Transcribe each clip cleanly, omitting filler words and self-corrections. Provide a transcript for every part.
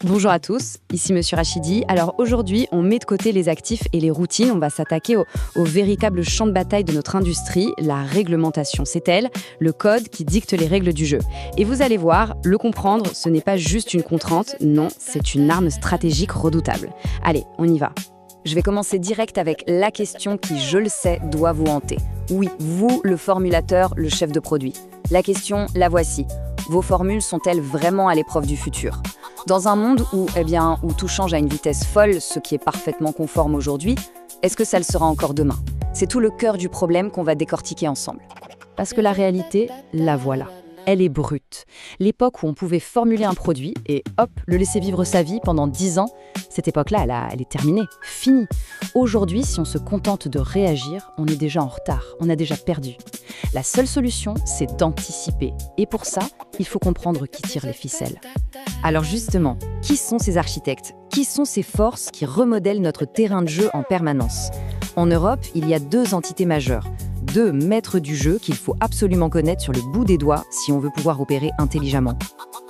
Bonjour à tous, ici Monsieur Rachidi. Alors aujourd'hui, on met de côté les actifs et les routines. On va s'attaquer au véritable champ de bataille de notre industrie, la réglementation. C'est elle, le code qui dicte les règles du jeu. Et vous allez voir, le comprendre, ce n'est pas juste une contrainte, non, c'est une arme stratégique redoutable. Allez, on y va. Je vais commencer direct avec la question qui, je le sais, doit vous hanter. Oui, vous, le formulateur, le chef de produit. La question, la voici. Vos formules sont-elles vraiment à l'épreuve du futur ? Dans un monde où tout change à une vitesse folle, ce qui est parfaitement conforme aujourd'hui, est-ce que ça le sera encore demain ? C'est tout le cœur du problème qu'on va décortiquer ensemble. Parce que la réalité, la voilà. Elle est brute. L'époque où on pouvait formuler un produit et hop, le laisser vivre sa vie pendant 10 ans, cette époque-là, elle est terminée, finie. Aujourd'hui, si on se contente de réagir, on est déjà en retard, on a déjà perdu. La seule solution, c'est d'anticiper. Et pour ça, il faut comprendre qui tire les ficelles. Alors justement, qui sont ces architectes ? Qui sont ces forces qui remodèlent notre terrain de jeu en permanence ? En Europe, il y a 2 entités majeures. 2 maîtres du jeu qu'il faut absolument connaître sur le bout des doigts si on veut pouvoir opérer intelligemment.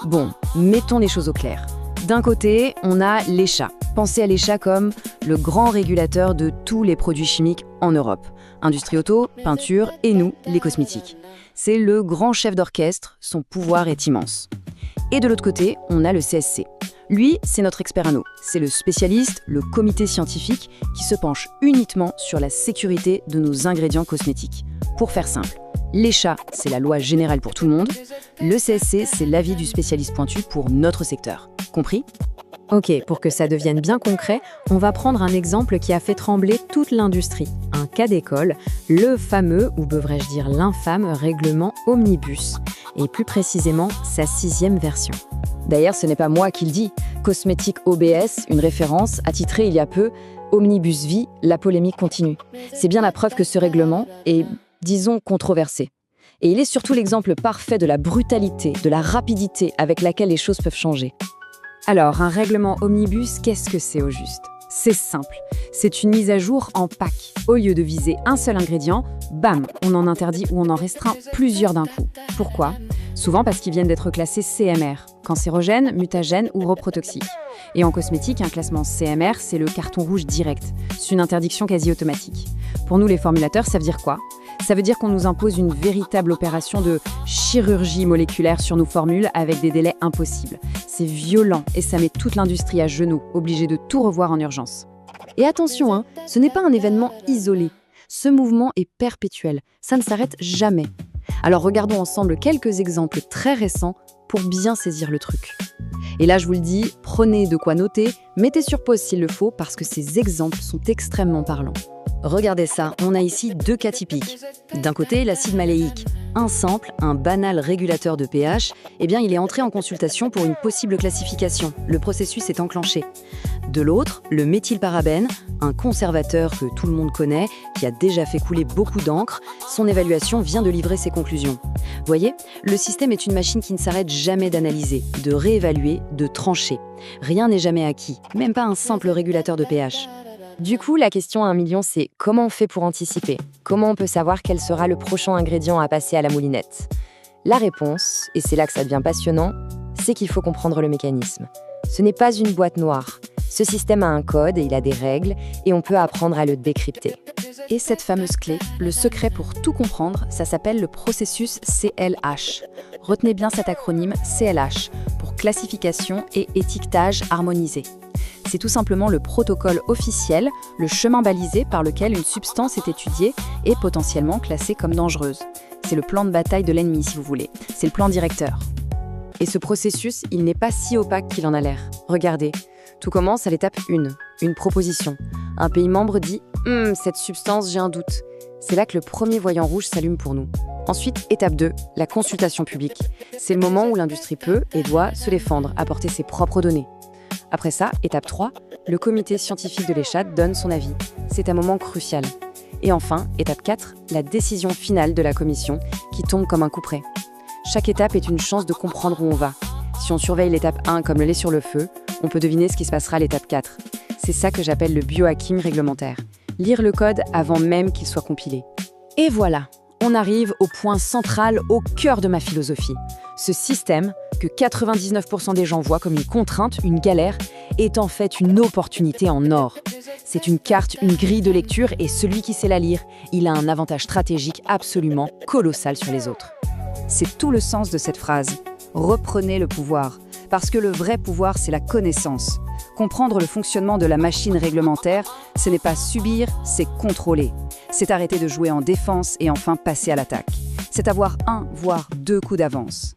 Bon, mettons les choses au clair. D'un côté, on a l'ECHA. Pensez à l'ECHA comme le grand régulateur de tous les produits chimiques en Europe. Industrie auto, peinture et nous, les cosmétiques. C'est le grand chef d'orchestre, son pouvoir est immense. Et de l'autre côté, on a le CSC. Lui, c'est notre expert à nous. C'est le spécialiste, le comité scientifique qui se penche uniquement sur la sécurité de nos ingrédients cosmétiques. Pour faire simple, l'ECHA, c'est la loi générale pour tout le monde. Le CSC, c'est l'avis du spécialiste pointu pour notre secteur. Compris ? Ok, pour que ça devienne bien concret, on va prendre un exemple qui a fait trembler toute l'industrie. Un cas d'école, le fameux, ou devrais-je dire l'infâme, règlement Omnibus. Et plus précisément, sa 6e version. D'ailleurs, ce n'est pas moi qui le dis. Cosmétique OBS, une référence, a titré il y a peu « Omnibus Vie, la polémique continue ». C'est bien la preuve que ce règlement est, disons, controversé. Et il est surtout l'exemple parfait de la brutalité, de la rapidité avec laquelle les choses peuvent changer. Alors, un règlement Omnibus, qu'est-ce que c'est au juste ? C'est simple, c'est une mise à jour en pack. Au lieu de viser un seul ingrédient, bam, on en interdit ou on en restreint plusieurs d'un coup. Pourquoi ? Souvent parce qu'ils viennent d'être classés CMR, cancérogènes, mutagènes ou reprotoxiques. Et en cosmétique, un classement CMR, c'est le carton rouge direct. C'est une interdiction quasi automatique. Pour nous les formulateurs, ça veut dire quoi ? Ça veut dire qu'on nous impose une véritable opération de chirurgie moléculaire sur nos formules avec des délais impossibles. C'est violent et ça met toute l'industrie à genoux, obligée de tout revoir en urgence. Et attention, ce n'est pas un événement isolé. Ce mouvement est perpétuel, ça ne s'arrête jamais. Alors regardons ensemble quelques exemples très récents pour bien saisir le truc. Et là, je vous le dis, prenez de quoi noter, mettez sur pause s'il le faut parce que ces exemples sont extrêmement parlants. Regardez ça, on a ici 2 cas typiques. D'un côté, l'acide maléique. Un simple, un banal régulateur de pH, il est entré en consultation pour une possible classification. Le processus est enclenché. De l'autre, le méthylparabène, un conservateur que tout le monde connaît, qui a déjà fait couler beaucoup d'encre, son évaluation vient de livrer ses conclusions. Voyez, le système est une machine qui ne s'arrête jamais d'analyser, de réévaluer, de trancher. Rien n'est jamais acquis, même pas un simple régulateur de pH. Du coup, la question à 1 million, c'est comment on fait pour anticiper ? Comment on peut savoir quel sera le prochain ingrédient à passer à la moulinette ? La réponse, et c'est là que ça devient passionnant, c'est qu'il faut comprendre le mécanisme. Ce n'est pas une boîte noire. Ce système a un code et il a des règles, et on peut apprendre à le décrypter. Et cette fameuse clé, le secret pour tout comprendre, ça s'appelle le processus CLH. Retenez bien cet acronyme CLH, pour classification et étiquetage harmonisé. C'est tout simplement le protocole officiel, le chemin balisé par lequel une substance est étudiée et potentiellement classée comme dangereuse. C'est le plan de bataille de l'ennemi, si vous voulez. C'est le plan directeur. Et ce processus, il n'est pas si opaque qu'il en a l'air. Regardez, tout commence à l'étape 1, une proposition. Un pays membre dit « cette substance, j'ai un doute ». C'est là que le premier voyant rouge s'allume pour nous. Ensuite, étape 2, la consultation publique. C'est le moment où l'industrie peut et doit se défendre, apporter ses propres données. Après ça, étape 3, le comité scientifique de l'ECHA donne son avis. C'est un moment crucial. Et enfin, étape 4, la décision finale de la commission qui tombe comme un couperet. Chaque étape est une chance de comprendre où on va. Si on surveille l'étape 1 comme le lait sur le feu, on peut deviner ce qui se passera à l'étape 4. C'est ça que j'appelle le biohacking réglementaire. Lire le code avant même qu'il soit compilé. Et voilà, on arrive au point central, au cœur de ma philosophie. Ce système, que 99% des gens voient comme une contrainte, une galère, est en fait une opportunité en or. C'est une carte, une grille de lecture et celui qui sait la lire, il a un avantage stratégique absolument colossal sur les autres. C'est tout le sens de cette phrase. Reprenez le pouvoir. Parce que le vrai pouvoir, c'est la connaissance. Comprendre le fonctionnement de la machine réglementaire, ce n'est pas subir, c'est contrôler. C'est arrêter de jouer en défense et enfin passer à l'attaque. C'est avoir un, voire deux coups d'avance.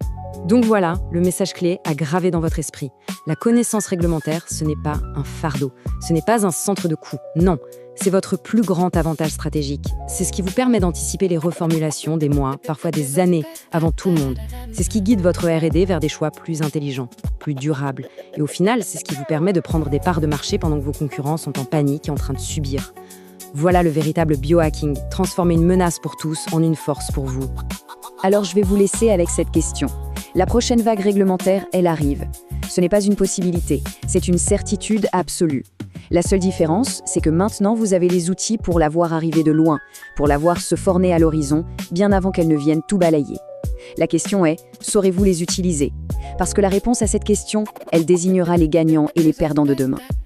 Donc voilà, le message clé à graver dans votre esprit. La connaissance réglementaire, ce n'est pas un fardeau, ce n'est pas un centre de coût, non. C'est votre plus grand avantage stratégique. C'est ce qui vous permet d'anticiper les reformulations des mois, parfois des années, avant tout le monde. C'est ce qui guide votre R&D vers des choix plus intelligents, plus durables. Et au final, c'est ce qui vous permet de prendre des parts de marché pendant que vos concurrents sont en panique et en train de subir. Voilà le véritable biohacking, transformer une menace pour tous en une force pour vous. Alors je vais vous laisser avec cette question. La prochaine vague réglementaire, elle arrive. Ce n'est pas une possibilité, c'est une certitude absolue. La seule différence, c'est que maintenant vous avez les outils pour la voir arriver de loin, pour la voir se forner à l'horizon, bien avant qu'elle ne vienne tout balayer. La question est, saurez-vous les utiliser? Parce que la réponse à cette question, elle désignera les gagnants et les perdants de demain.